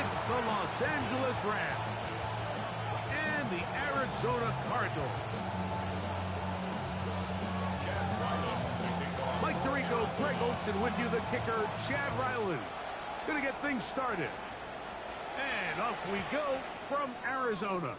against the Los Angeles Rams and the Arizona Cardinals. Mike Tirico, Greg Olson with you, the kicker, Chad Ryland. Gonna get things started. And off we go from Arizona.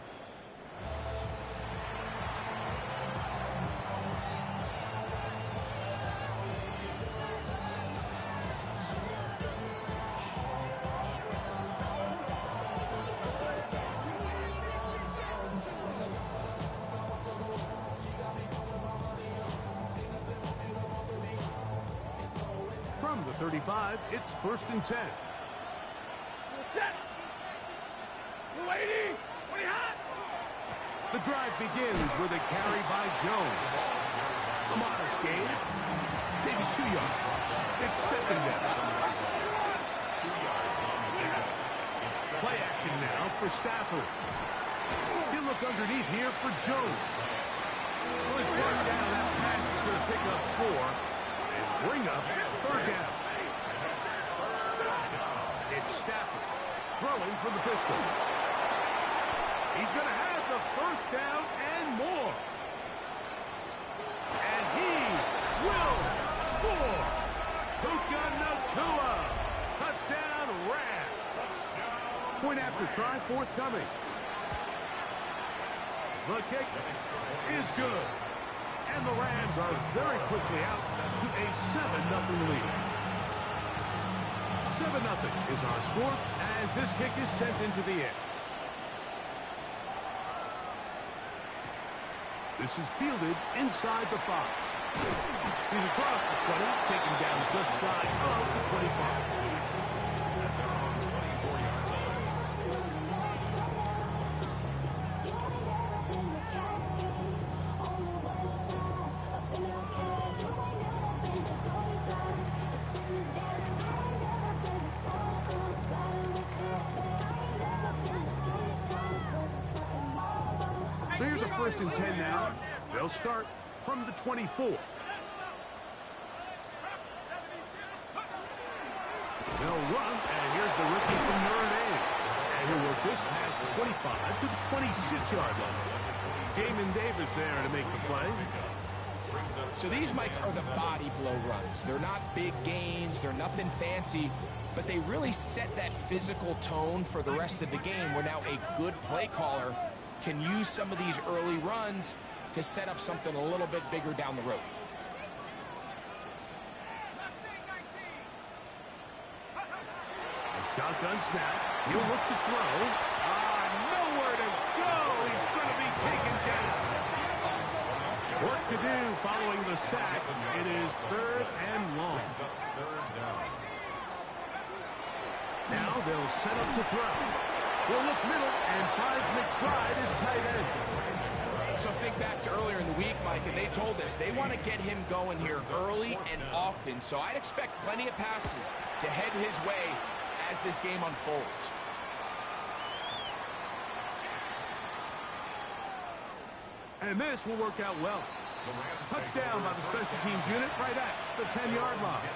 From the 35, it's 1st and 10. Set. Lady, what do you have? The drive begins with a carry by Jones. A modest gain, maybe 2 yards. It's 2nd down. Play action now for Stafford. He'll look underneath here for Jones. Well, he's brought down. That pass is going to pick up 4 and bring up 3rd down. It's Stafford throwing from the pistol. He's going to have the 1st down and more. And he will score. Puka Nacua. Touchdown Rams. Point after try, forthcoming. The kick is good. And the Rams are very quickly out to a 7-0 lead. 7-0 is our score as this kick is sent into the air. This is fielded inside the 5. He's across the 20, taken down just shy of the 25. So here's a 1st and 10 now. They'll start from the 24. They'll run, and here's the rookie from Notre Dame. And he'll work this past the 25 to the 26-yard line. Jamin Davis there to make the play. So these, Mike, are the body blow runs. They're not big gains. They're nothing fancy. But they really set that physical tone for the rest of the game where now a good play caller can use some of these early runs to set up something a little bit bigger down the road. A shotgun snap. He'll look to throw. Nowhere to go. He's going to be taken down. Work to do following the sack. It is 3rd and long. Now they'll set up to throw. They'll look middle and finds McBride as tight end. So think back to earlier in the week, Mike, and they told us they want to get him going here early and often. So I'd expect plenty of passes to head his way as this game unfolds. And this will work out well. Touchdown by the special teams unit right at the 10-yard line.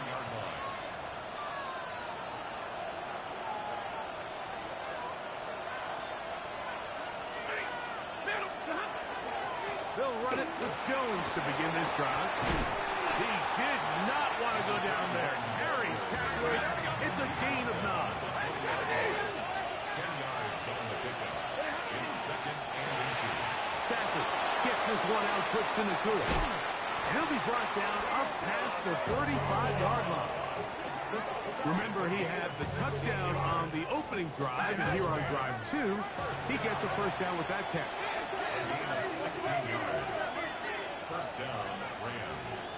They'll run it with Jones to begin this drive. He did not want to go down there. Carrying tacklers. It's a gain of 9. 10 yards on the pickup. It's 2nd and inches. Stafford gets this one out quick to Nacua. He'll be brought down up past the 35-yard line. Remember, he had the touchdown on the opening drive, and here on drive 2, he gets a 1st down with that catch. And he has 16 yards. 1st down, Rams.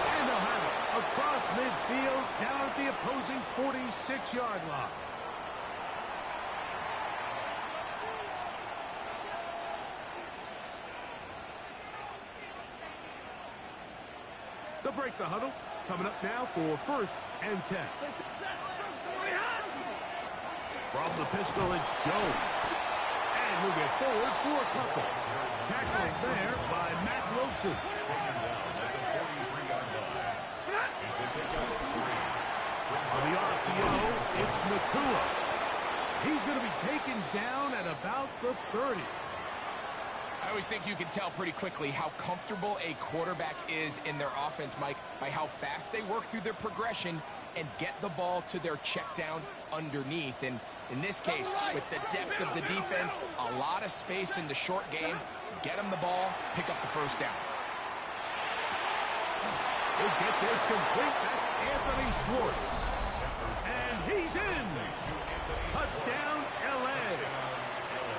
And they'll have it across midfield, down at the opposing 46-yard line. They'll break the huddle. Coming up now for 1st and 10. From the pistol, it's Jones. And he'll get forward for a couple. Tackled there by Matt Wilson. Taken down at the 43-yard line. It's Nakua. He's going to be taken down at about the 30. I always think you can tell pretty quickly how comfortable a quarterback is in their offense, Mike, by how fast they work through their progression and get the ball to their check down underneath. And in this case, with the depth of the defense, a lot of space in the short game, get them the ball, pick up the first down. He'll get this complete. That's Anthony Schwartz. And he's in. Touchdown, L.A.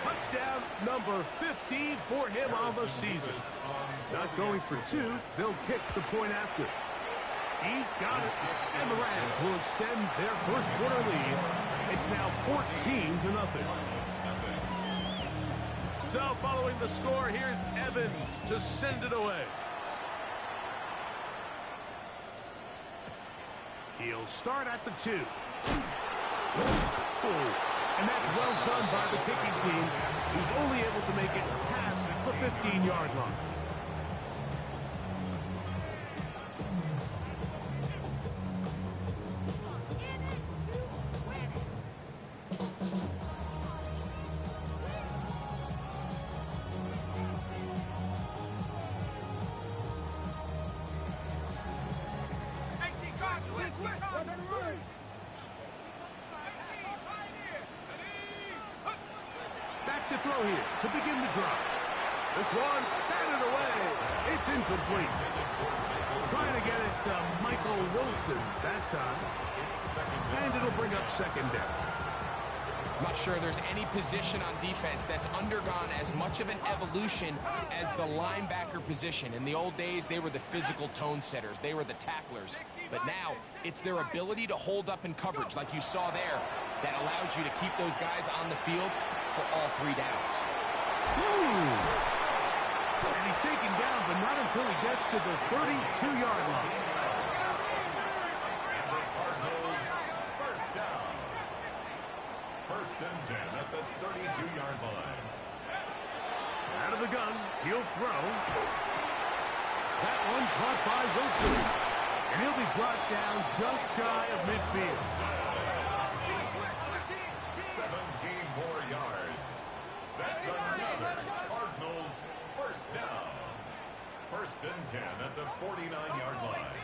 Touchdown number 15 for him on the season. Not going for two. They'll kick the point after. He's got it. And the Rams will extend their first quarter lead. It's now 14-0. So following the score, here's Evans to send it away. He'll start at the 2. And that's well done by the kicking team. He's only able to make it past the 15-yard line. Back to throw here to begin the drive. This one, batted away. It's incomplete. Trying to get it to Michael Wilson that time. And it'll bring up second down. I'm not sure there's any position on defense that's undergone as much of an evolution as the linebacker position. In the old days, they were the physical tone setters. They were the tacklers. But now, it's their ability to hold up in coverage, like you saw there, that allows you to keep those guys on the field for all 3 downs. And he's taken down, but not until he gets to the 32-yard line. First down. First and 10 at the 32-yard line. Out of the gun, he'll throw. That one caught by Wilson. And he'll be brought down just shy of midfield. 17 more yards. That's another Cardinals first down. First and 10 at the 49-yard line.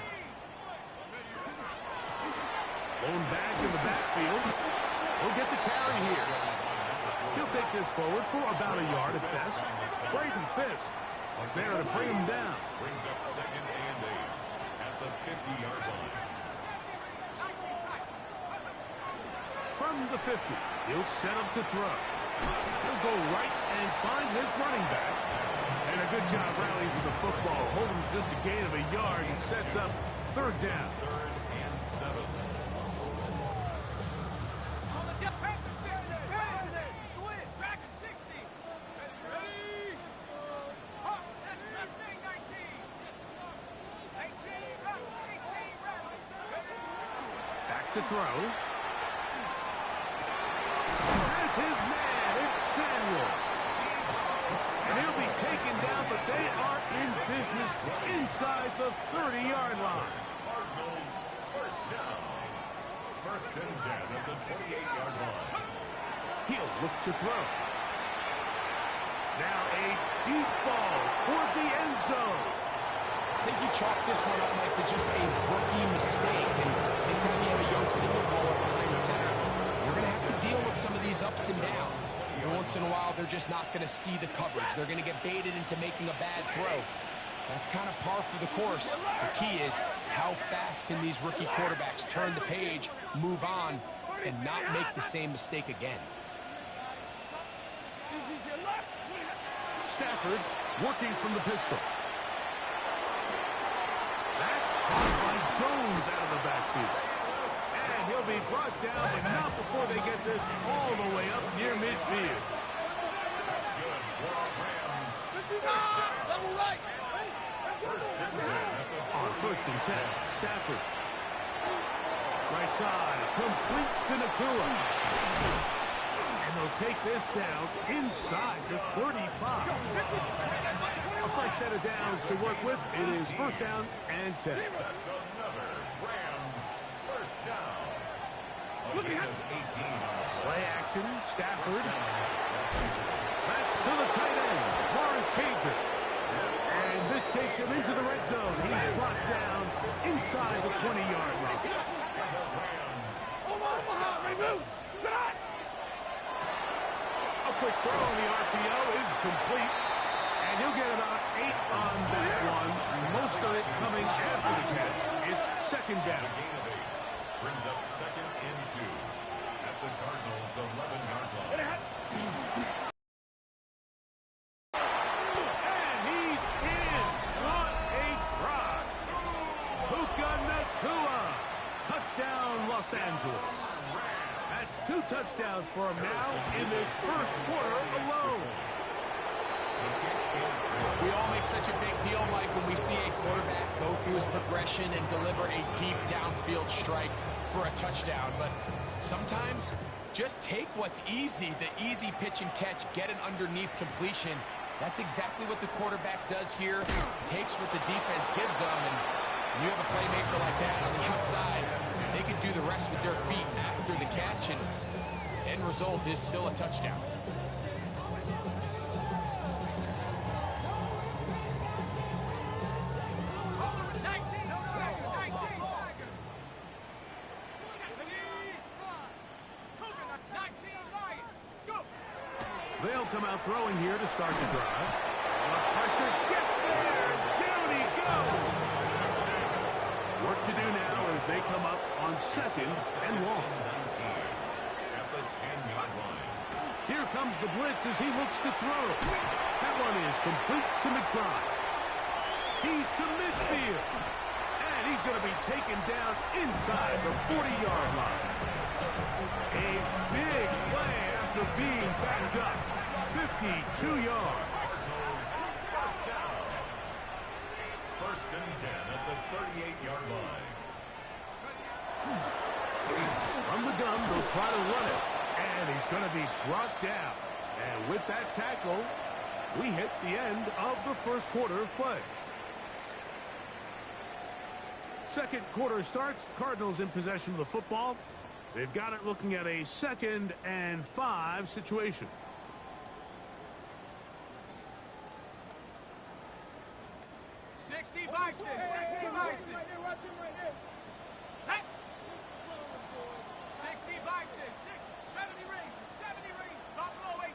Blown back in the backfield. He'll get the carry here. He'll take this forward for about a yard at best. Braden Fisk is there to bring him down. Brings up second and 8 at the 50-yard line. From the 50, he'll set up to throw. He'll go right and find his running back. And a good job rallying to the football. Holding just a gain of a yard and sets up third down. Third and 7. Back to throw. There's his man. It's Samuel. And he'll be taken down, but they are in business inside the 30-yard line. Cardinals first down. First and 10 at the 28-yard line. He'll look to throw. Now a deep ball toward the end zone. I think you chalk this one up, Mike, to just a rookie mistake. And anytime you have a young signal caller behind center, you're going to have to deal with some of these ups and downs. Every once in a while, they're just not going to see the coverage. They're going to get baited into making a bad throw. That's kind of par for the course. The key is how fast can these rookie quarterbacks turn the page, move on, and not make the same mistake again. Stafford working from the pistol. That's caught by Jones out of the backfield. And he'll be brought down, but not before they get this all the way up near midfield. That's good. We're on Rams. Double right. First and 10 at the On first and 10, Stafford. Right side, complete to Nakua. And they'll take this down inside the 35. A fresh set of downs to work with. It is first down and 10. That's another Rams first down. Play action, Stafford. That's to the tight end, Lawrence Cager. And this takes him into the red zone. He's brought down inside the 20-yard line. A quick throw on the RPO is complete. And he'll get about 8 on that one. Most of it coming after the catch. It's second down. Brings up second and 2 at the Cardinals' 11-yard line. And he's in. What a try. Puka Nacua. Touchdown, Los Angeles. That's 2 touchdowns for him now in this first quarter alone. We all make such a big deal, Mike, when we see a quarterback go through his progression and deliver a deep downfield strike for a touchdown. But sometimes just take what's easy, the easy pitch and catch, get an underneath completion. That's exactly what the quarterback does here. Takes what the defense gives him, and you have a playmaker like that on the outside. They can do the rest with their feet after the catch, and end result is still a touchdown. They'll come out throwing here to start the drive. The pressure gets there. Down he goes. Work to do now as they come up on second and long. At the 10-yard line. Here comes the blitz as he looks to throw. That one is complete to McBride. He's to midfield. And he's going to be taken down inside the 40-yard line. A big play after being backed up. 52 yards. First down. First and 10 at the 38-yard line. From the gun, they'll try to run it. And he's going to be brought down. And with that tackle, we hit the end of the first quarter of play. Second quarter starts. Cardinals in possession of the football. They've got it looking at a 2nd and 5 situation. Bison, 60 Bison. Set. 60 Bison, 70 Rangers, 70 Rangers. Buffalo 18.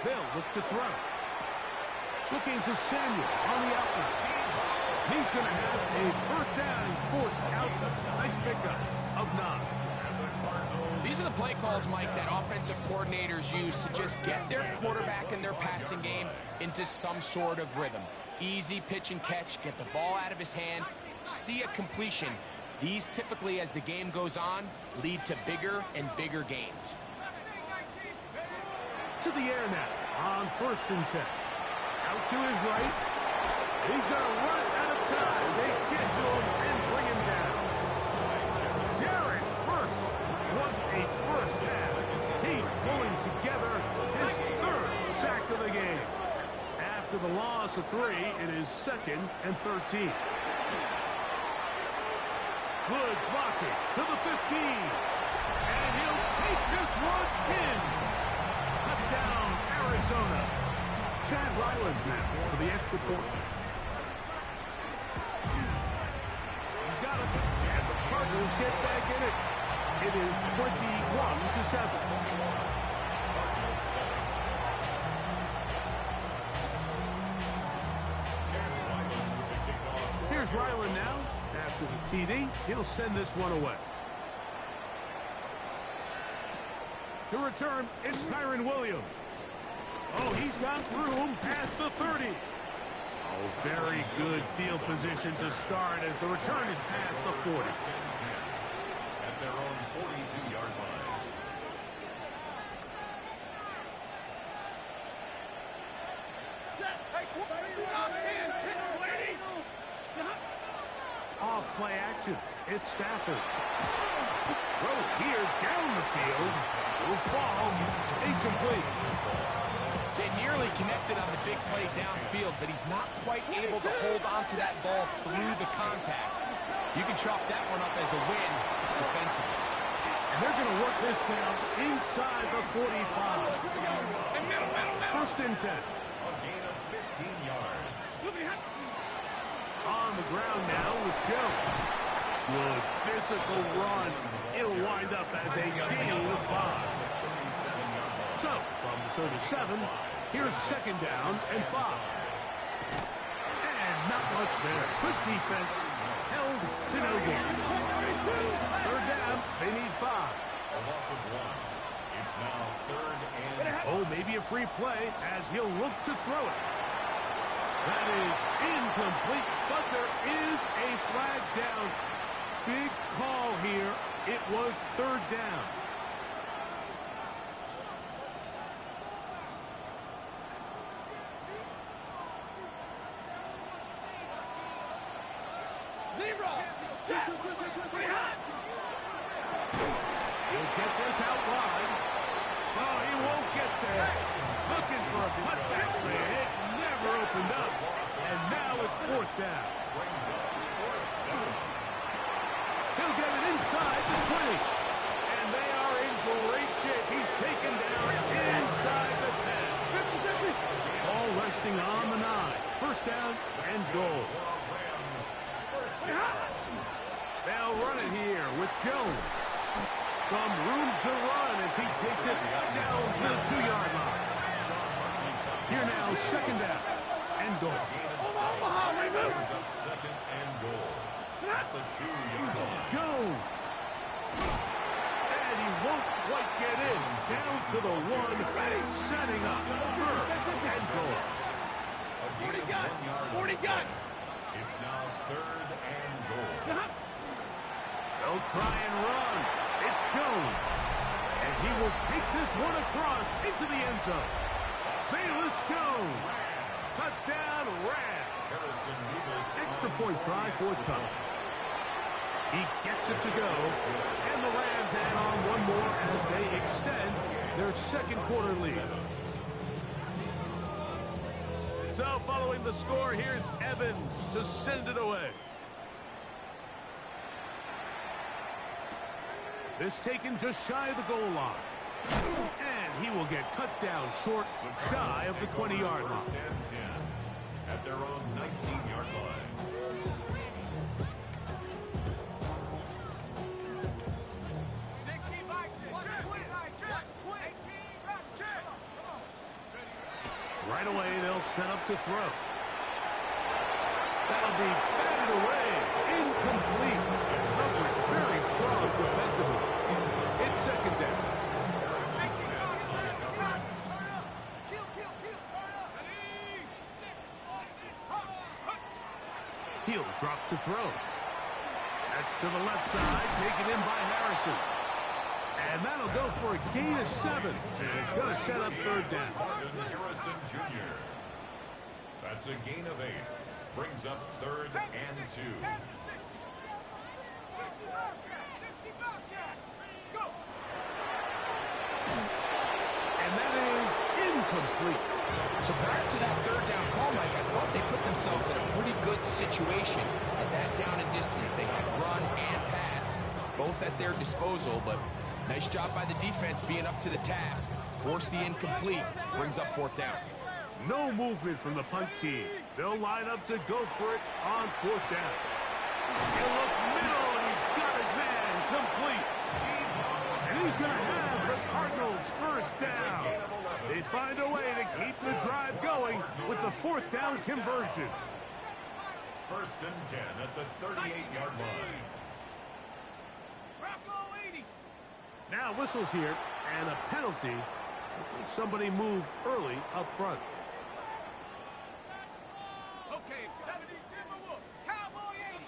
They'll look to throw. Looking to Samuel on the outlet. He's going to have a first down. He's forced out. Nice pickup of 9. These are the play calls, Mike, that offensive coordinators use to just get their quarterback and their passing game into some sort of rhythm. Easy pitch and catch, get the ball out of his hand, see a completion. These typically, as the game goes on, lead to bigger and bigger gains. To the air now on 1st and 10. Out to his right. He's going to run it out of time. They get to him and bring him down. Jared First. What a first half. He's pulling together his 3rd sack of the game. After the loss of 3, it is 2nd and 13. Good blocking to the 15. And he'll take this one in. Touchdown, Arizona. Chad Ryland now for the extra point. He's got it. And the Cardinals get back in it. It is 21-7. Here's Ryland now. After the TD, he'll send this one away. To return, it's Kyron Williams. Oh, he's got room past the 30. Oh, very good field position to start as the return is past the 40. At their own 42-yard line. Off play action. It's Stafford. Throw here down the field. Will fall. Incomplete. They nearly connected on the big play downfield, but he's not quite able to hold on to that ball through the contact. You can chalk that one up as a win defensively. They're going to work this down inside the 45. First and 10. A gain of 15 yards. On the ground now with Jones. Good physical run. It'll wind up as a gain of 5. So, from the 37, here's second down and 5. And not much there. Good defense. Held to no gain. Third down, they need 5. A loss of 1. It's now third and... Oh, maybe a free play as he'll look to throw it. That is incomplete, but there is a flag down. Big call here. It was third down. He'll get this out wide. Oh, he won't get there. Looking for a putback play. It never opened up. And now it's fourth down. He'll get it inside the 20. And they are in great shape. He's taken down inside the 10. All resting on the 9. First down and goal. They'll run it here with Jones. Some room to run as he takes it down to the 2-yard line. Here now, second down and goal. Second and goal. At the 2-yard line. Jones. And he won't quite get in. Down to the 1, setting up third and goal. 40 gun! 40 gun! It's now third and goal. They'll try and run. It's Jones. And he will take this one across into the end zone. Bayless Jones. Touchdown, Rams. Extra point try, fourth time. He gets it to go. And the Rams add on one more as they extend their second quarter lead. So following the score, here's Evans to send it away. This taken just shy of the goal line. And he will get cut down short, shy of the 20-yard line. First and 10 at their own 19-yard line. Right away, they'll set up to throw. That'll be batted away. Incomplete. Coverage very strong defensively. It's second down. He'll drop to throw. That's to the left side, taken in by Harrison. And that'll go for a gain of 7. And it's going to set up third down. Harrison Jr. That's a gain of 8. Brings up third and 2. And that is incomplete. So prior to that third down call, Mike, I thought they put themselves in a pretty good situation at that down and distance. They had run and pass, both at their disposal, but nice job by the defense being up to the task. Force the incomplete, brings up fourth down. No movement from the punt team. They'll line up to go for it on fourth down. He'll look middle, and he's got his man complete. And he's going to have the Cardinals first down. They find a way to keep the drive going with the fourth down conversion. First and 10 at the 38-yard line. Now whistles here, and a penalty. Somebody moved early up front. Okay, 70 Timberwolves. Cowboy 80.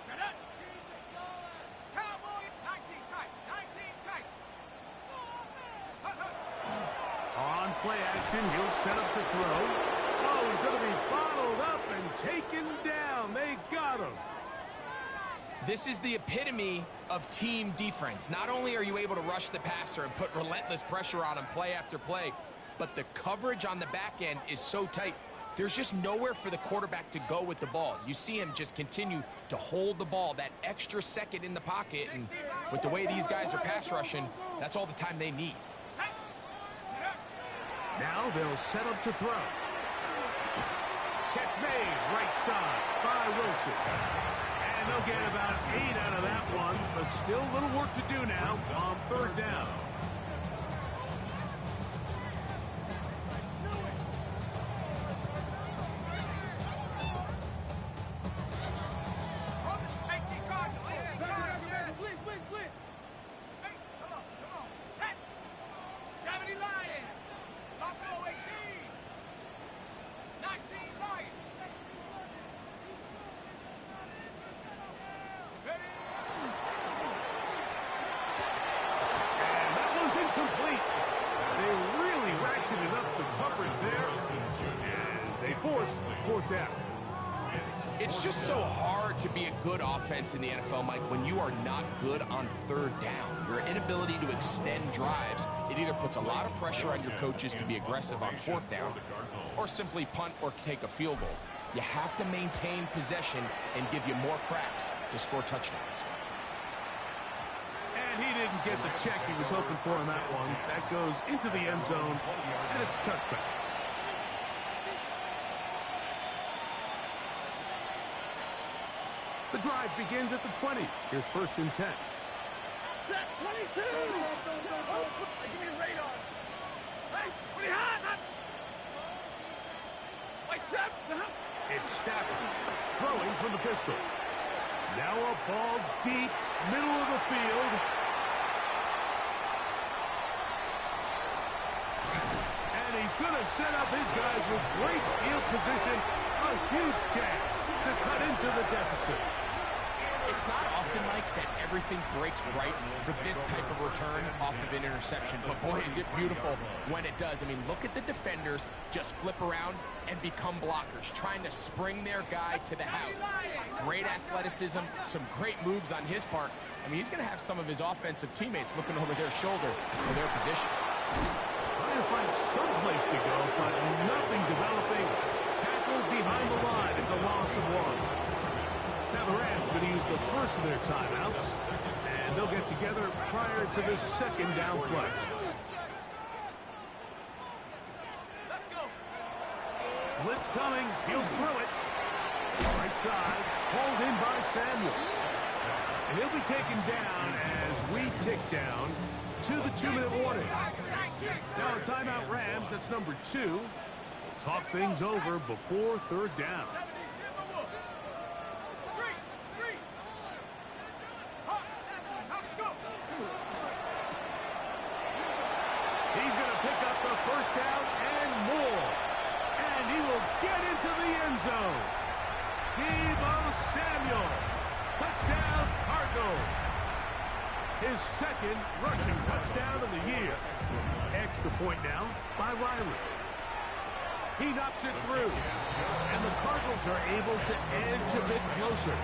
Shut up. Cowboy 19 tight. 19 tight. On play action, he'll set up to throw. Oh, he's going to be bottled up and taken down. They got him. This is the epitome of team defense. Not only are you able to rush the passer and put relentless pressure on him play after play, but the coverage on the back end is so tight. there's just nowhere for the quarterback to go with the ball. You see him just continue to hold the ball that extra second in the pocket, and with the way these guys are pass rushing, that's all the time they need. Now they'll set up to throw. Catch made, right side by Wilson. And they'll get about 8 out of that one, but still a little work to do now on third down. It's just so hard to be a good offense in the NFL, Mike, when you are not good on third down. Your inability to extend drives, it either puts a lot of pressure on your coaches to be aggressive on fourth down or simply punt or take a field goal. You have to maintain possession and give you more cracks to score touchdowns. And he didn't get the check he was hoping for on that one. That goes into the end zone, and it's touchback. The drive begins at the 20. Here's 1st and 10. Set 22! Give me a radar. Hey, pretty hot! Like Jeff. It's Stafford throwing from the pistol. Now a ball deep, middle of the field. And he's going to set up his guys with great field position. A huge catch to cut into the deficit. It's not often, Mike, that everything breaks right for this type of return off of an interception. But, boy, is it beautiful when it does. I mean, look at the defenders just flip around and become blockers, trying to spring their guy to the house. Great athleticism, some great moves on his part. I mean, he's going to have some of his offensive teammates looking over their shoulder for their position. Trying to find some place to go, but nothing developing. Tackled behind the line. It's a loss of 1. Now the Rams going to use the first of their timeouts, and they'll get together prior to this 2nd down play. Let's go. Blitz coming. He'll throw it. Right side. Hauled in by Samuel. And he'll be taken down as we tick down to the 2-minute warning. Now a timeout Rams. That's number 2. Talk things over before third down. He's going to pick up the first down and more. And he will get into the end zone. Deebo Samuel. Touchdown, Cardinals. His 2nd rushing touchdown of the year. Extra point now by Riley. He knocks it through. And the Cardinals are able to edge a bit closer.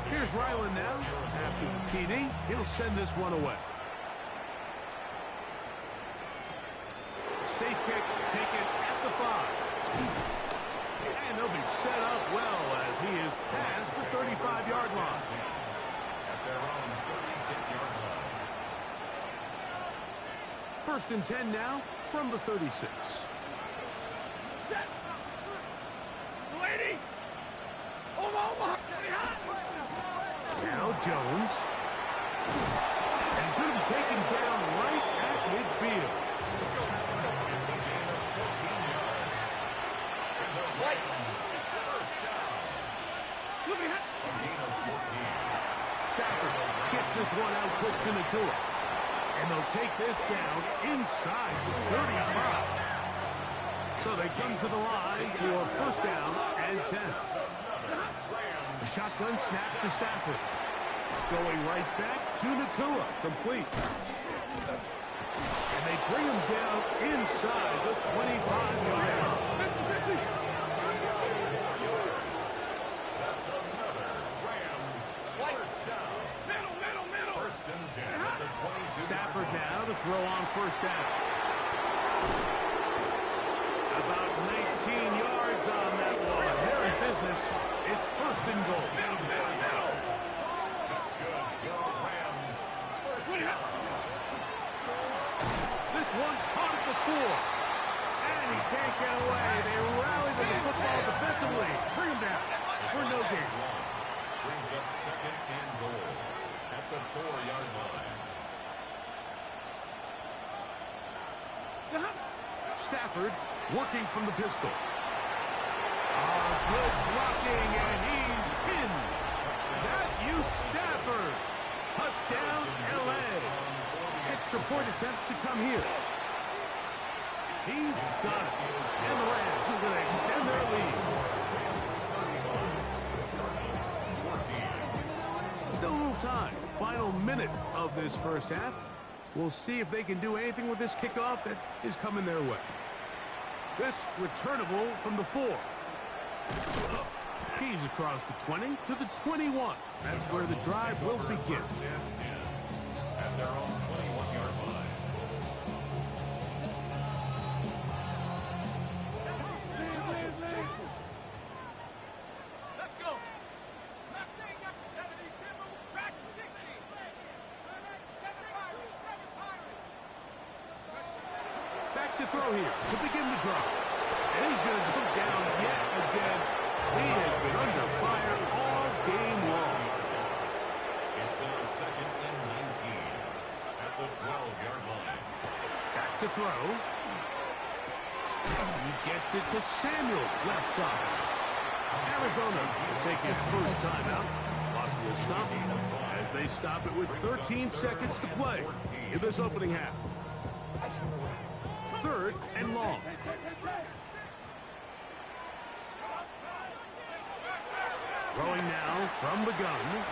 Here's Ryland now. After the TD, he'll send this one away. Safe kick taken at the 5. And they'll be set up well as he is past the 35-yard line. At their own 36-yard line. 1st and 10 now from the 36. Set. Lady. Oh, Now Jones. And he's going to be taken down right at midfield. It's a gain of 14 yards. And the Rams, first down. A gain of 14. Stafford gets this one out quick to Nakua. And they'll take this down inside the 35. So they come to the line for 1st down and 10. The shotgun snap to Stafford. Going right back to Nakua. Complete. And they bring him down inside the 25-yard line. That's another Rams first down. Middle. 1st and 10 at the 22. Stafford now to throw on 1st down. About 19 yards on that one. They're in business. It's first and goal. That's good. For Rams. First down. This one caught at the 4. And he can't get away. They rally to the football defensively. Bring him down for no gain. Brings up second and goal at the 4-yard line. Stafford working from the pistol. Good blocking, and he's in. Matthew Stafford. Touchdown, L.A. Extra point attempt to come here. He's got it. And the Rams are going to extend their lead. Still a little time. Final minute of this first half. We'll see if they can do anything with this kickoff that is coming their way. This returnable from the 4. He's across the 20 to the 21. That's where the drive will begin. At their own 21-yard line. Let's go. Mustang up to 70, Timber, back to 60. 7 Pirates, 7 Pirates. Back to throw here to begin the drive. And he's going to go down yet again. He has been under fire all game long. It's now second and 19 at the 12-yard line. Back to throw. He gets it to Samuel, left side. Arizona will take his first timeout. Clock will stop as they stop it with 13 seconds to play in this opening half. 3rd and long. Throwing now from the gun.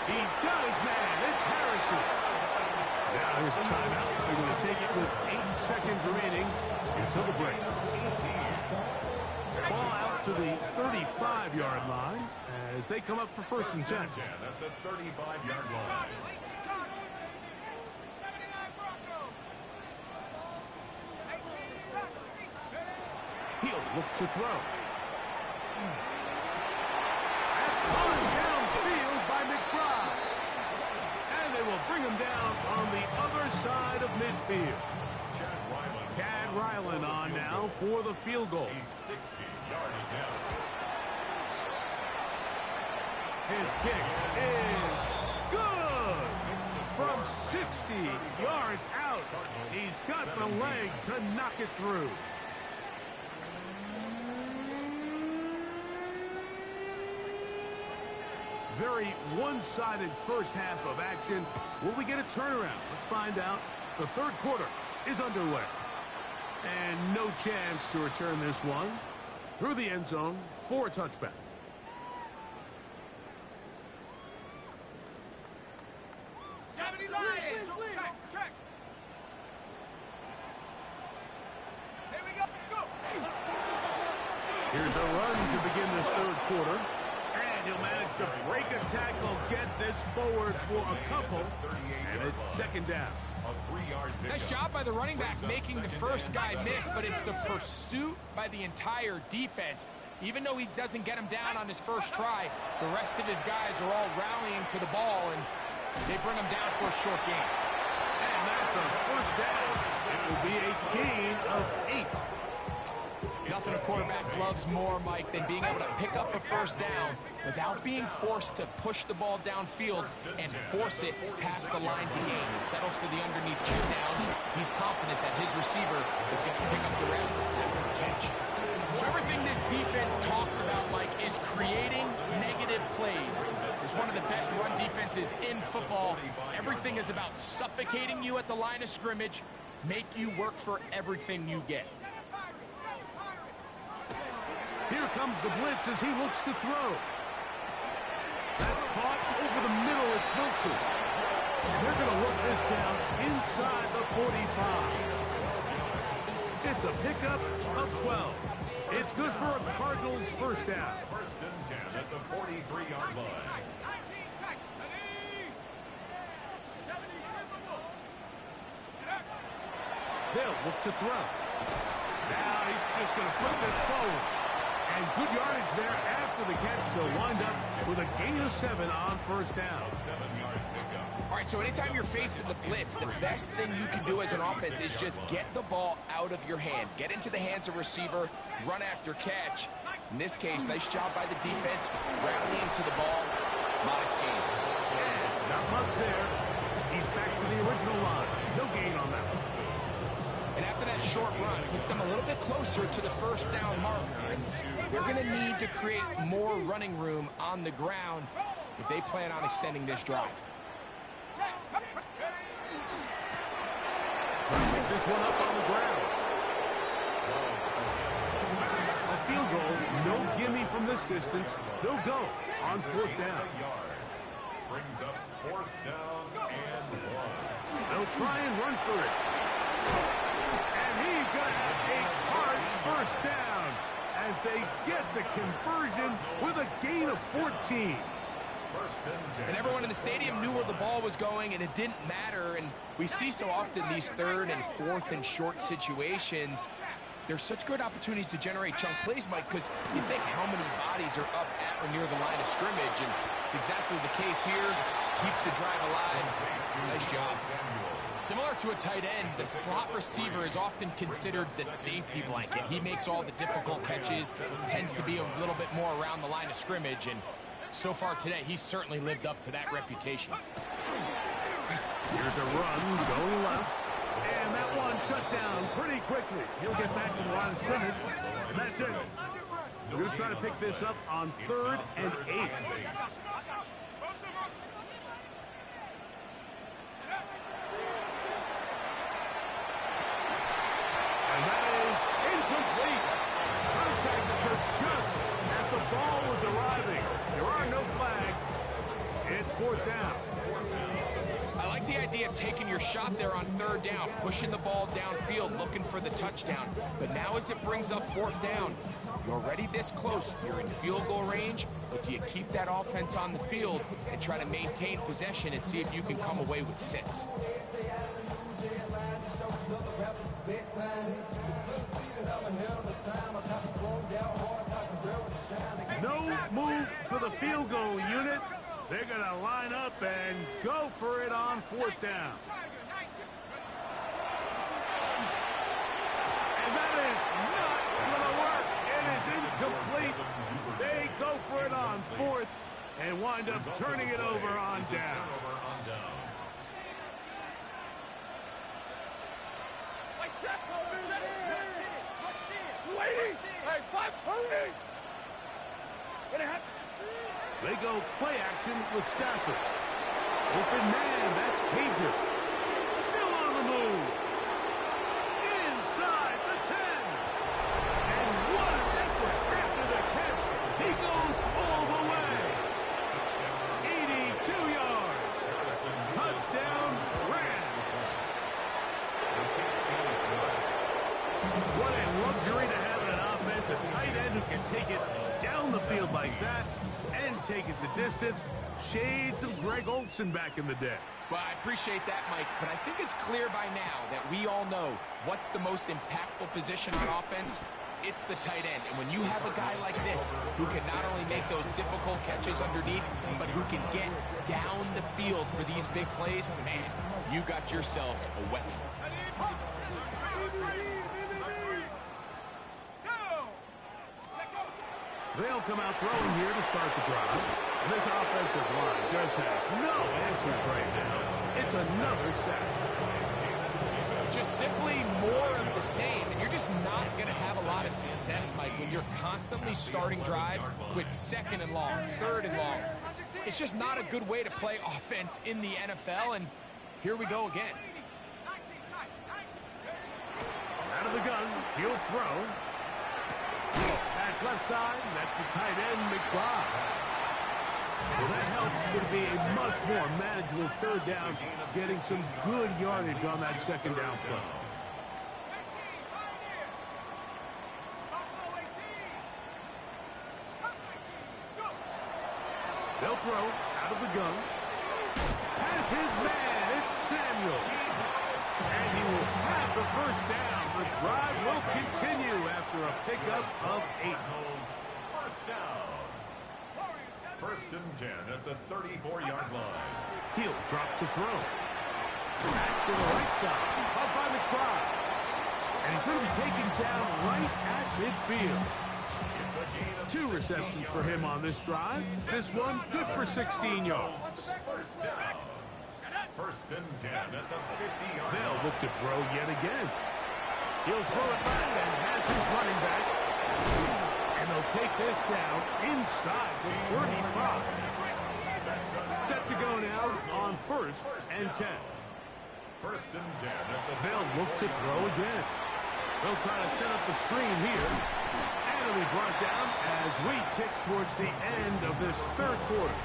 He's got his man. It's Harrison. Now here's a timeout. They're going to take it with 8 seconds remaining until the break. Ball out to the 35-yard line as they come up for first and 10. At the 35-yard line. 79 Broncos. 18 He'll look to throw. That's caught downfield by McBride. And they will bring him down on the other side of midfield. Chad Ryland on now for the field goal. He's 60 yards out. His kick is good. From 60 yards out. He's got the leg to knock it through. Very one-sided first half of action. Will we get a turnaround? Let's find out. The third quarter is underway. And no chance to return this one through the end zone for a touchback. Check. Here we go. Here's a run to begin this third quarter. And he'll manage to break a tackle, get this forward for a couple. And it's second down. Nice job by the running back making the first guy miss, but it's the pursuit by the entire defense. Even though he doesn't get him down on his first try, the rest of his guys are all rallying to the ball, and they bring him down for a short gain. And that's a first down. It will be a gain of 8. Nothing a quarterback loves more, Mike, than being able to pick up a first down without being forced to push the ball downfield and force it past the line to gain. He settles for the underneath check down. He's confident that his receiver is going to pick up the rest after the catch. So everything this defense talks about, Mike, is creating negative plays. It's one of the best run defenses in football. Everything is about suffocating you at the line of scrimmage, make you work for everything you get. Here comes the blitz as he looks to throw. That's caught over the middle. It's Wilson. And they're going to work this down inside the 45. It's a pickup of 12. It's good for a Cardinals first down. First and 10 at the 43-yard line. 19 check. 70 Timber. They'll look to throw. Now he's just going to flip this forward. And good yardage there after the catch. They'll wind up with a gain of 7 on first down. 7-yard pickup. All right, so anytime you're facing the blitz, the best thing you can do as an offense is just get the ball out of your hand. Get into the hands of receiver, run after catch. In this case, nice job by the defense, rallying to the ball. Modest gain. And not much there. He's back to the original line. No gain on that one. And after that short run, it puts them a little bit closer to the first down marker. And they're going to need to create more running room on the ground if they plan on extending this drive. Pick this one up on the ground. A field goal, no gimme from this distance. They'll go on fourth down. Brings up fourth down and 1. They'll try and run for it. And he's going to have a Cards first down as they get the conversion with a gain of 14. And everyone in the stadium knew where the ball was going, and it didn't matter. And we see so often these third and fourth and short situations. There's such good opportunities to generate chunk plays, Mike, because you think how many bodies are up at or near the line of scrimmage, and it's exactly the case here. Keeps the drive alive. Nice job. Similar to a tight end, the slot receiver is often considered the safety blanket. He makes all the difficult catches, tends to be a little bit more around the line of scrimmage, and so far today, he's certainly lived up to that reputation. Here's a run going left. And that one shut down pretty quickly. He'll get back to the line of scrimmage. And that's it. We're going to try to pick this up on 3rd and 8. And that is incomplete. Contact occurs just as the ball was arriving. There are no flags. It's 4th down. I like the idea of taking your shot there on 3rd down, pushing the ball downfield, looking for the touchdown. But now as it brings up 4th down, you're already this close. You're in field goal range, but do you keep that offense on the field and try to maintain possession and see if you can come away with 6? No move for the field goal unit. They're going to line up and go for it on 4th down. And that is not going to work. It is incomplete. They go for it on 4th and wind up turning it over on down. They go play action with Stafford. Open man, that's Cager. Still on the move. Inside the 10. And what an effort after the catch. He goes all the way. 82 yards. Touchdown, Rams. What a luxury to have in an offense. A tight end who can take it down the field like that and take it the distance. Shades of Greg Olsen back in the day. Well, I appreciate that, Mike, but I think it's clear by now that we all know what's the most impactful position on offense. It's the tight end. And when you have a guy like this who can not only make those difficult catches underneath, but who can get down the field for these big plays, man, you got yourselves a weapon. They'll come out throwing here to start the drive. And this offensive line just has no answers right now. It's another sack. Just simply more of the same. And you're just not going to have a lot of success, Mike, when you're constantly starting drives with 2nd and long, 3rd and long. It's just not a good way to play offense in the NFL. And here we go again. Out of the gun, he'll throw. Back left side, that's the tight end, McBride. Well, that helps. It's going to be a much more manageable 3rd down, getting some good yardage on that 2nd down play. They'll throw out of the gun. Has his man. It's Samuel. And he will have the first down. The drive will continue after a pickup of 8. First down. First and 10 at the 34-yard line. He'll drop to throw. Back to the right side. Up by the crowd. And he's going to be taken down right at midfield. It's a gain of 2 receptions for him on this drive. This one good for 16 yards. First down. First and 10 at the 50-yard line. They'll look to throw yet again. He'll throw it back and has his running back. And they'll take this down inside the 35. Set to go now on first and 10. First and 10 at the They'll look to throw again. They'll try to set up the screen here. And it'll be brought down as we tick towards the end of this third quarter.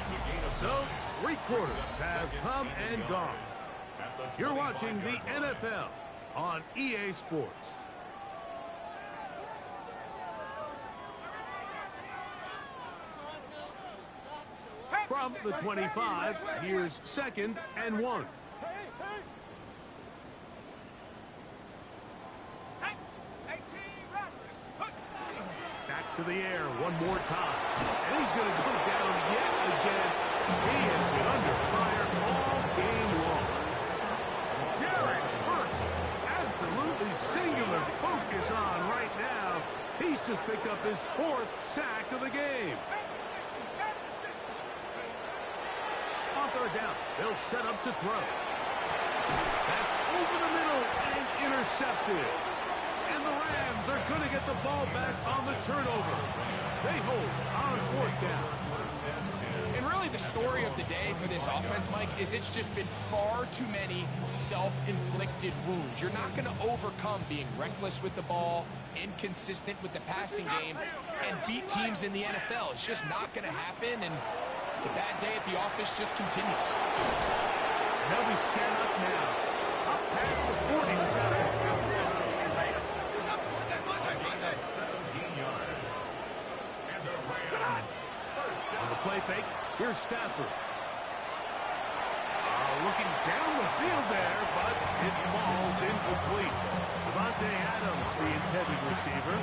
It's a gain of So, 3 quarters have come and gone. You're watching the NFL on EA Sports. From the 25, here's 2nd and 1. Back to the air one more time. And he's going to go down yet again. He has been under fire all game long. Jared first, absolutely singular focus on right now. He's just picked up his 4th sack of the game. On third down, they'll set up to throw. That's over the middle and intercepted. And the Rams are going to get the ball back on the turnover. They hold on 4th down. And really the story of the day for this offense, Mike, is it's just been far too many self-inflicted wounds. You're not going to overcome being reckless with the ball, inconsistent with the passing game, and beat teams in the NFL. It's just not going to happen, and the bad day at the office just continues. They'll be set up now. Up past the 40. a gain of 17 yards. And the Rams first On down. the play fake, here's Stafford. Looking down the field there, but it falls incomplete. Devontae Adams, the intended receiver.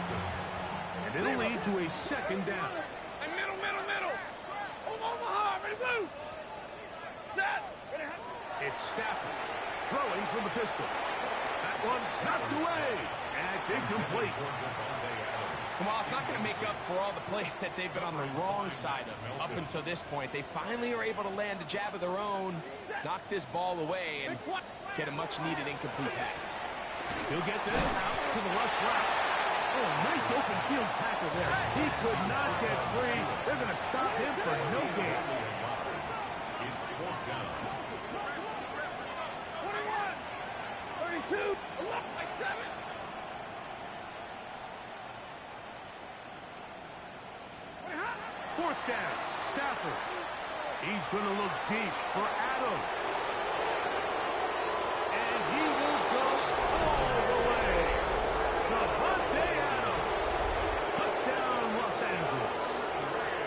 And it'll lead to a 2nd down. Hey, middle. Omaha, ready, blue. That's It's Stafford throwing from the pistol. That one's knocked away, and it's incomplete. And while it's not going to make up for all the plays that they've been on the wrong side of up until this point, they finally are able to land a jab of their own, knock this ball away, and get a much-needed incomplete pass. He'll get this out to the left route. Oh, nice open field tackle there. He could not get free. They're going to stop him for no gain. It's 4th down. 21, 32, 11, 7. 4th down, Stafford. He's going to look deep for Adams. And he will go all the way. Devontae Adams. Touchdown, Los Angeles.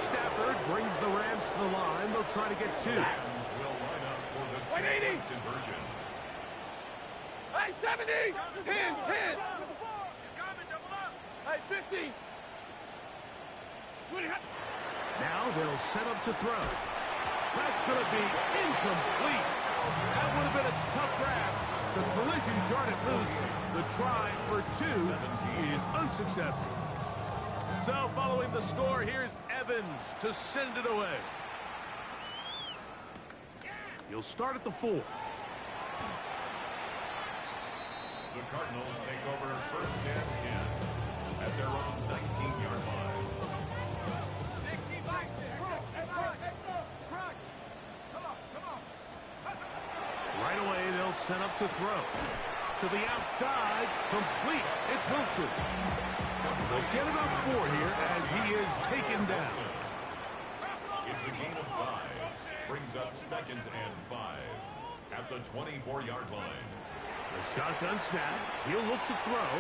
Stafford brings the Rams to the line. They'll try to get 2. Adams will line up for the 180. 2-point conversion. Hey, 70, 10. Hey, 50. Now they'll set up to throw. That's going to be incomplete. That would have been a tough grasp. The collision jarred it loose. The try for 2 is unsuccessful. So following the score, here's Evans to send it away. He'll start at the 4. The Cardinals take over first and 10 at their own 19-yard line. Right away, they'll set up to throw. To the outside, complete. It's Wilson. They'll get it up 4 here as he is taken down. It's a gain of 5. Brings up 2nd and 5 at the 24-yard line. The shotgun snap. He'll look to throw.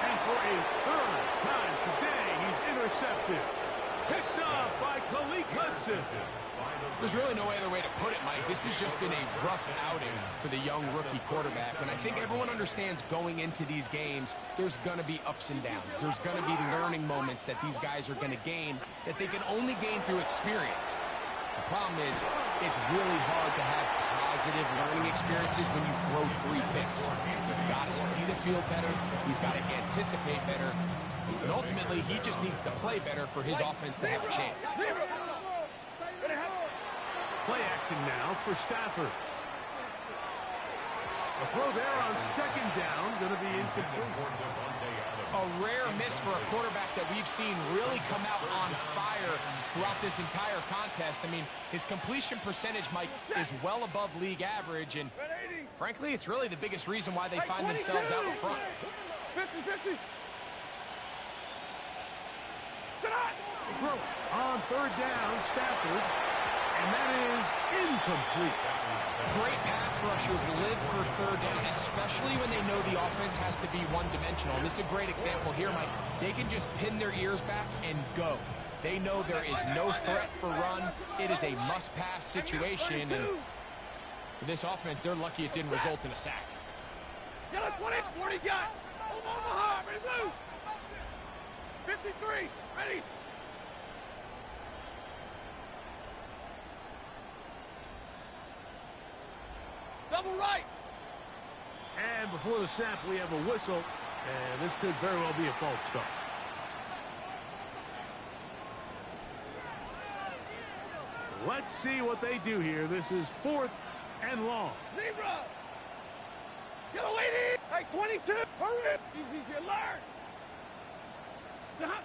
And for a 3rd time today, he's intercepted. Picked off by Khalid Hudson. There's really no other way to put it, Mike. This has just been a rough outing for the young rookie quarterback, and I think everyone understands going into these games, there's going to be ups and downs. There's going to be learning moments that these guys are going to gain that they can only gain through experience. The problem is, it's really hard to have positive learning experiences when you throw 3 picks. He's got to see the field better. He's got to anticipate better. And ultimately, he just needs to play better for his offense to have a chance. Play action now for Stafford. A throw there on second down, going to be incomplete. A rare miss for a quarterback that we've seen really come out on fire throughout this entire contest. I mean, his completion percentage, Mike, is well above league average, and frankly, it's really the biggest reason why they find themselves out in front. 50-50. Throw on third down, Stafford. And that is incomplete. Great pass rushers live for third down, especially when they know the offense has to be one-dimensional. And this is a great example here, Mike. They can just pin their ears back and go. They know there is no threat for run. It is a must-pass situation. And for this offense, they're lucky it didn't result in a sack. Get us 20. What do you got? Hold on the hard. Ready to move. 53. Ready. Double right. And before the snap, we have a whistle. And this could very well be a false start. Let's see what they do here. This is 4th and long. Zebra. Get away, D. Hey, 22. Hurry. Easy, alert. Stop.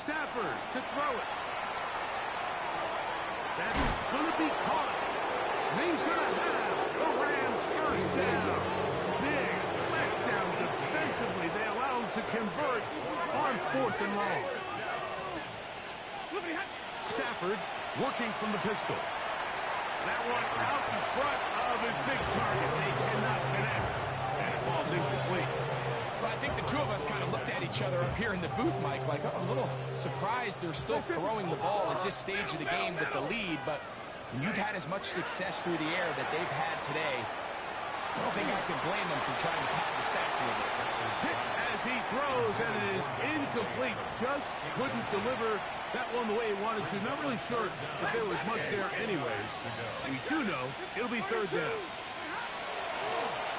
Stafford to throw it. That's going to be caught. And he's going to have the Rams first down. Big letdown defensively. They allow him to convert on 4th and long. Stafford working from the pistol. That one out in front of his big target. They cannot connect. And it falls incomplete. But I think the two of us kind of looked at each other up here in the booth, Mike, like a little surprised they're still throwing the ball at this stage of the game with the lead. But when you've had as much success through the air that they've had today, I don't think I can blame them for trying to pad the stats a little bit. Hit as he throws, and it is incomplete. Just couldn't deliver that one the way he wanted to. Not really sure if there was much there anyways. We do know it'll be third down.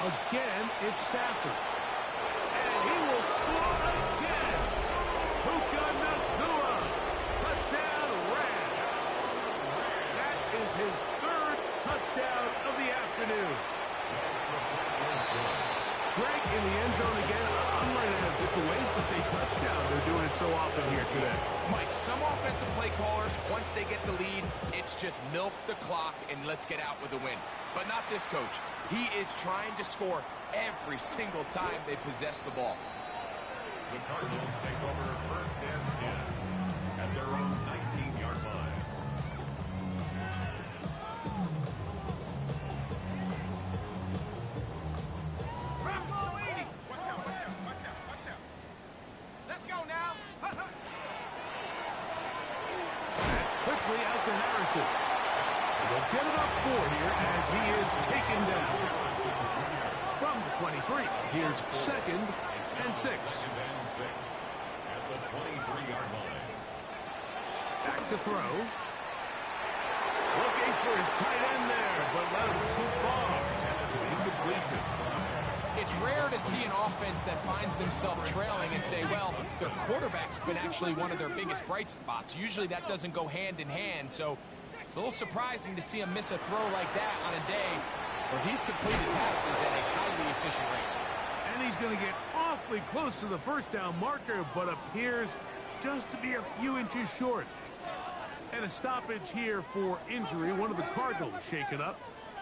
Again, it's Stafford. And he will score again. Puka Nacua. Touchdown, Rams. That is his 3rd touchdown of the afternoon. Greg in the end zone again. I'm learning have different ways to say touchdown. They're doing it so often here today. Mike, some offensive play callers, once they get the lead, it's just milk the clock and let's get out with a win. But not this coach. He is trying to score every single time they possess the ball. The Cardinals take over 1st and 10 at their own 19-yard line. Let's go now. That's quickly out to Harrison. And they'll get it up 4 here as he is taken down. From the 23, here's 2nd and 6. At the 23-yard line. Back to throw. Looking for his tight end there, but led him too far. It's an incompletion. It's rare to see an offense that finds themselves trailing and say, well, their quarterback's been actually one of their biggest bright spots. Usually that doesn't go hand in hand, so it's a little surprising to see him miss a throw like that on a day where he's completed passes at a highly efficient rate. And he's going to get awfully close to the first down marker, but appears just to be a few inches short. And a stoppage here for injury. One of the Cardinals shaken up.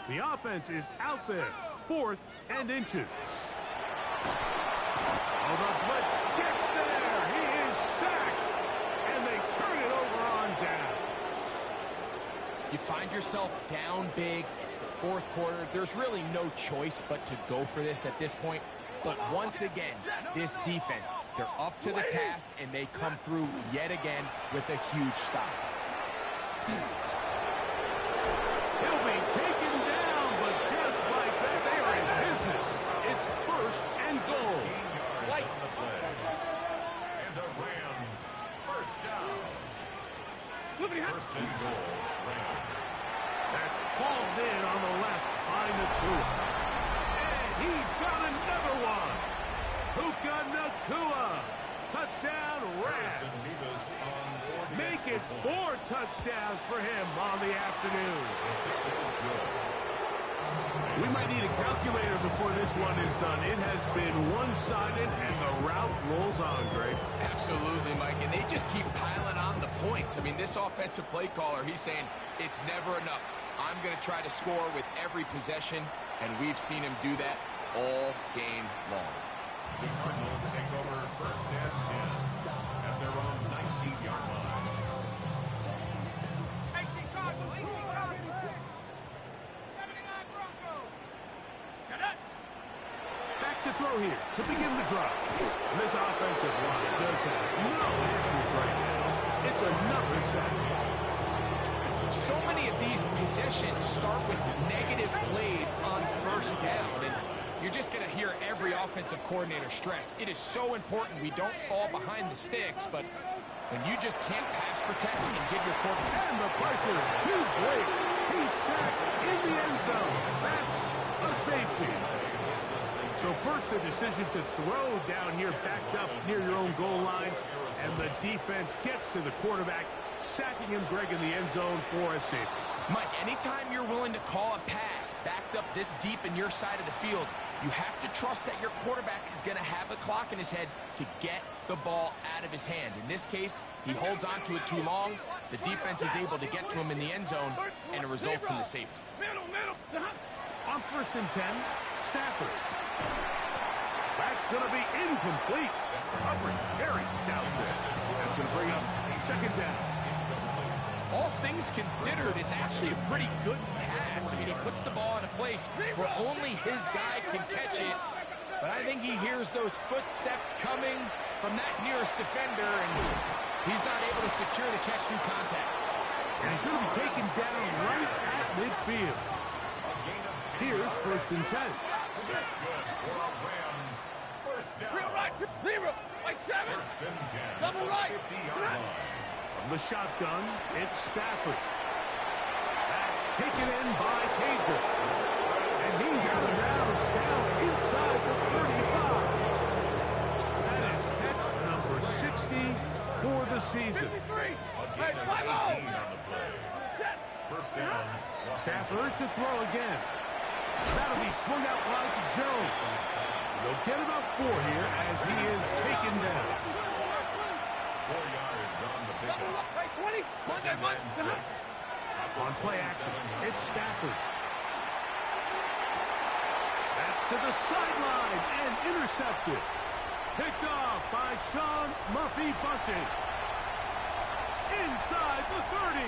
The offense is out there. 4th and inches. Oh, the blitz gets there. He is sacked. And they turn it over on downs. You find yourself down big. It's the 4th quarter. There's really no choice but to go for this at this point. But once again, this defense, they're up to the task, and they come through yet again with a huge stop. He'll be taken down, but just like that, they are in business. It's first and goal. Yards on the play. And the Rams, first down. First and goal, Rams. That's hauled in on the left by Nakua. And he's got another one. Puka Nakua. Touchdown, Rams. Make it 4 touchdowns for him on the afternoon. We might need a calculator before this one is done. It has been one-sided, and the route rolls on, Greg. Absolutely, Mike, and they just keep piling on the points. I mean, this offensive play caller, he's saying it's never enough. I'm going to try to score with every possession, and we've seen him do that all game long. The Cardinals take over first and 10 at their own 19-yard line. 18 Cardinals, 18 Cardinals. 79 Broncos. Shut up. Back to throw here to begin the drive. And this offensive line just has no answers right now. It's another sack. So many of these possessions start with negative plays on first down, and you're just going to hear every offensive coordinator stress. It is so important we don't fall behind the sticks, but when you just can't pass protect and give your quarterback... And the pressure, too great. He's sacked in the end zone. That's a safety. So first the decision to throw down here backed up near your own goal line, and the defense gets to the quarterback, sacking him, Greg, in the end zone for a safety. Mike, anytime you're willing to call a pass backed up this deep in your side of the field, you have to trust that your quarterback is going to have the clock in his head to get the ball out of his hand. In this case, he holds on to it too long. The defense is able to get to him in the end zone, and it results in the safety. On first and 10, Stafford. That's going to be incomplete. Coverage very stout there. That's going to bring up second down. All things considered, it's actually a pretty good pass. I mean, he puts the ball in a place where only his guy can catch it. But I think he hears those footsteps coming from that nearest defender, and he's not able to secure the catch through contact. And he's going to be taken down right at midfield. Here's first and 10. That's good for a Rams. First down. First and 10. Double right. 50-yard line. From the shotgun, it's Stafford. That's taken in by Pager. And he's out of bounds down inside the 35. That is catch number 60 for the season. A gain of 18 on the play. First down. Stafford to throw again. That'll be swung out wide to Jones. They'll get about 4 here as he is taken down. 4 yards on the pickup. Second and 6. On play action, it's Stafford. That's to the sideline and intercepted. Picked off by Sean Murphy Bunting. Inside the 30.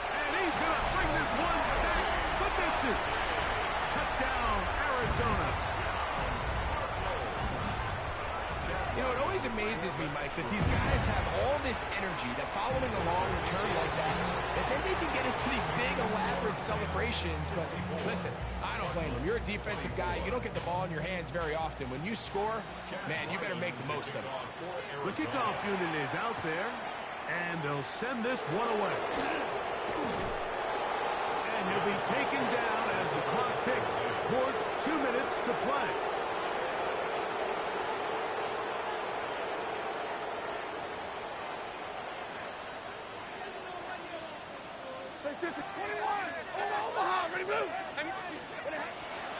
And he's going to bring this one back the distance. Touchdown, Arizona. You know, it always amazes me, Mike, that these guys have all this energy that following a long return like that then they can get into these big, elaborate celebrations. But listen, I don't blame them. You're a defensive guy. You don't get the ball in your hands very often. When you score, man, you better make the most of it. The kickoff unit is out there, and they'll send this one away. And he'll be taken down as the clock ticks towards 2 minutes to play.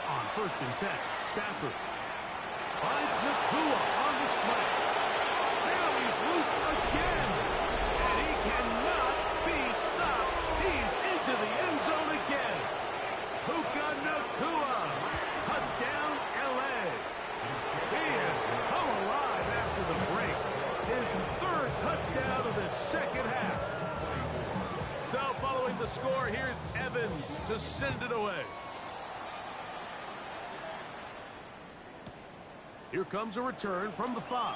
On first and 10, Stafford finds Nakua on the slant. Now he's loose again, and he cannot be stopped. He's into the end zone again. Puka Nakua, touchdown LA. He has come alive after the break. His third touchdown of the second half. So following the score, here's Evans to send it away. Here comes a return from the 5.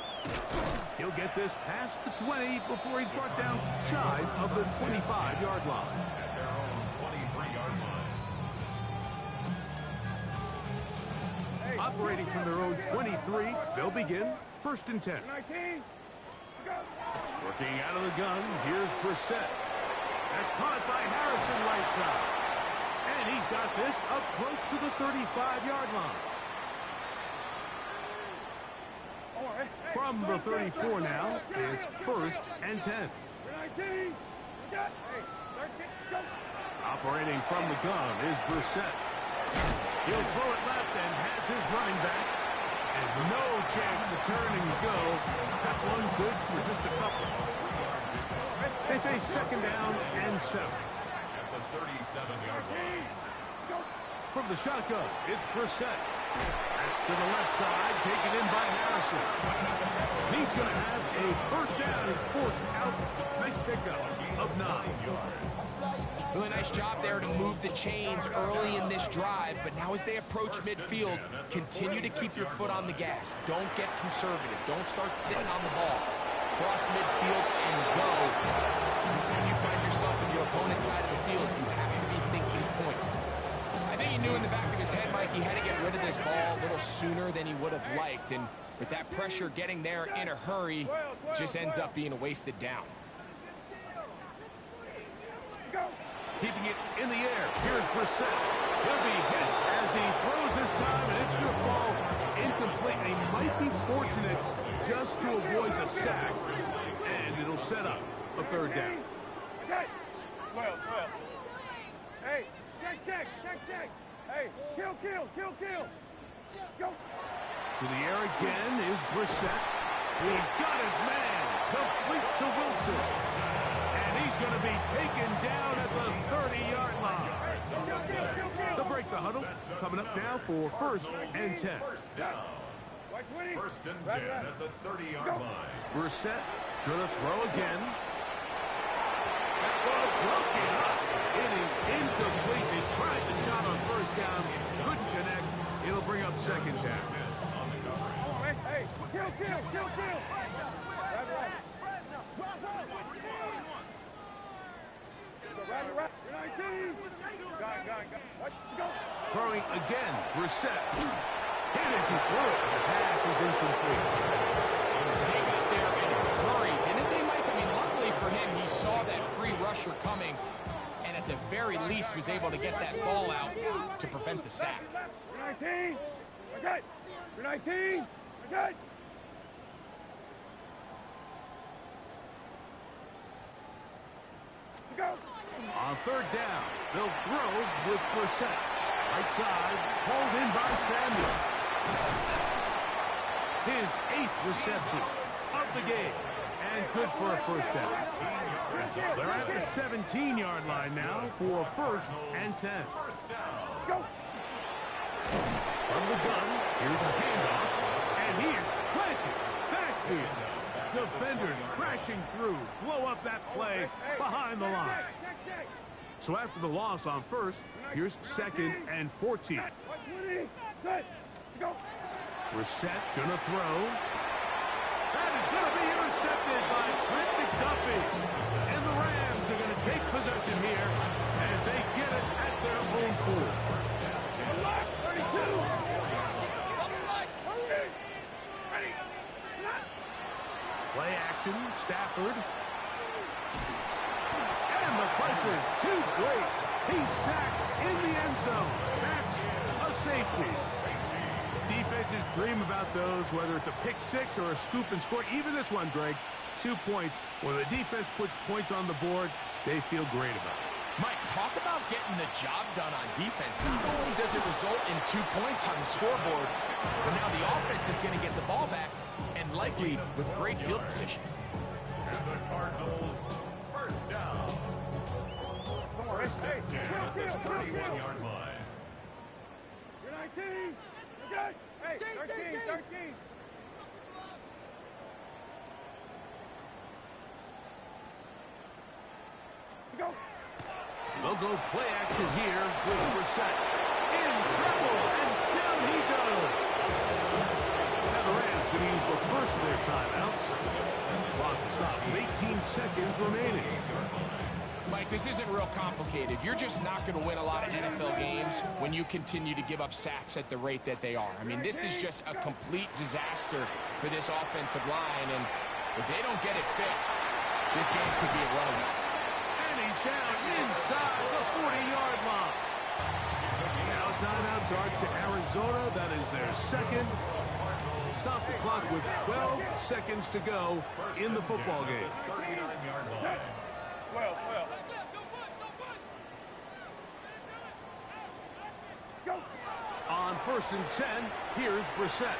He'll get this past the 20 before he's brought down shy of the 25-yard line. At their own 23-yard line. Operating from their own 23, they'll begin 1st and 10. 19. Go. Working out of the gun, here's Brissett. That's caught by Harrison right side. And he's got this up close to the 35-yard line. From the 34 now, it's 1st and 10. 19. Operating from the gun is Brissett. He'll throw it left and has his running back. And no chance to turn and go. That one good for just a couple. They face 2nd down and 7. At the 37-yard line. From the shotgun, it's Brissett. That's to the left side, taken in by Harrison. He's going to have a 1st down. He's forced out. Nice pickup of 9 yards. Really nice job there to move the chains early in this drive, but now as they approach midfield, continue to keep your foot on the gas. Don't get conservative. Don't start sitting on the ball. Cross midfield and go. Anytime you find yourself in your opponent's side of the field, you have to be thinking points. I think he knew in the back of his head, Mike, he had to get rid of this ball a little sooner than he would have liked, and with that pressure getting there in a hurry, just ends up being a wasted down. Keeping it in the air. Here's Brissett. He'll be hit as he throws this time, and it's going to fall incomplete. They might be fortunate just to avoid the sack, and it'll set up a 3rd down. Well. Hey, check. Hey, kill. Let's go. To the air again is Brissett. He's got his man. Complete to Wilson. And he's going to be taken down at the 30-yard line. They'll break the huddle. Coming up now for 1st and 10. 1st down. 1st and 10 at the 30-yard line. Brissett going to throw again. That ball broken up. It is incomplete. They tried the shot on 1st down. Couldn't connect. It'll bring up 2nd down. Hey, kill. Right. 19. Go. Throwing again. Brissett. Hit as he threw it. The pass is incomplete. They got there in a hurry, didn't they, Mike? I mean, luckily for him, he saw that free rusher coming, and at the very least was able to get that ball out to prevent the sack. 19. Okay. 19. Okay. Go. On 3rd down, they'll throw with Brissett. Right side, pulled in by Samuel. His 8th reception of the game. And good for a 1st down. They're at the 17-yard line now for 1st and 10. Go. From the gun, here's a handoff. And he is planted backfield. Defenders crashing through. Blow up that play behind the line. So after the loss on 1st, here's 2nd and 14. 20. Good. Go. Brissett gonna throw. That is gonna be intercepted by Trent McDuffie. And the Rams are gonna take possession here as they get it at their own 4. 32. Play action, Stafford. And the pressure is too great. He's sacked in the end zone. That's a safety. Defenses dream about those, whether it's a pick 6 or a scoop and score. Even this one, Greg, 2 points. When the defense puts points on the board, they feel great about it. Mike, talk about getting the job done on defense. Not only does it result in 2 points on the scoreboard, but now the offense is going to get the ball back, and likely with great field position. And the Cardinals, 1st down. 1st and 10 at the 31-yard line. You're 19. Okay. Hey, 13. Go. They'll go play action here with Brissett. In trouble, and down he goes. Now the going to use the first of their timeouts. Clock will stop with 18 seconds remaining. Mike, this isn't real complicated. You're just not going to win a lot of NFL games when you continue to give up sacks at the rate that they are. I mean, this is just a complete disaster for this offensive line, and if they don't get it fixed, this game could be a runaway. And he's down inside the 40-yard line. Now timeout charge to Arizona. That is their second. Stop the clock with 12 seconds to go in the football game. 39-yard line. Well. Go. On 1st and 10, here's Brissett.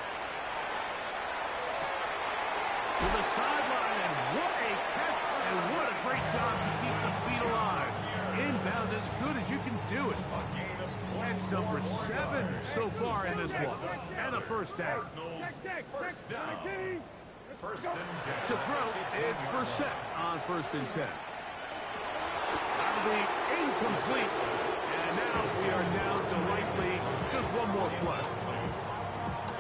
To the sideline, and what a catch, and what a great job to keep the feet alive. Inbounds as good as you can do it. Catch number 7 so far in this one. And a first down. First down. First and 10. To throw, it's Brissett on 1st and 10. That'll be incomplete. And now we are down to likely just one more play.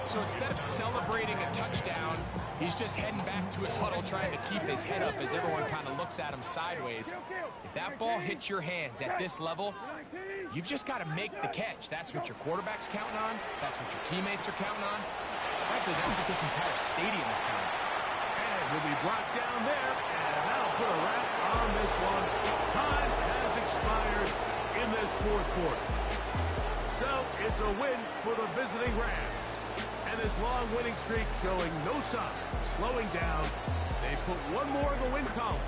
So instead of celebrating a touchdown, he's just heading back to his huddle trying to keep his head up as everyone kind of looks at him sideways. If that ball hits your hands at this level, you've just got to make the catch. That's what your quarterback's counting on. That's what your teammates are counting on. Frankly, that's what this entire stadium is counting. And will be brought down there, and that'll put a wrap on this one. Time has expired in this fourth quarter. So it's a win for the visiting Rams. And this long winning streak showing no sign of slowing down. They put one more in the win column.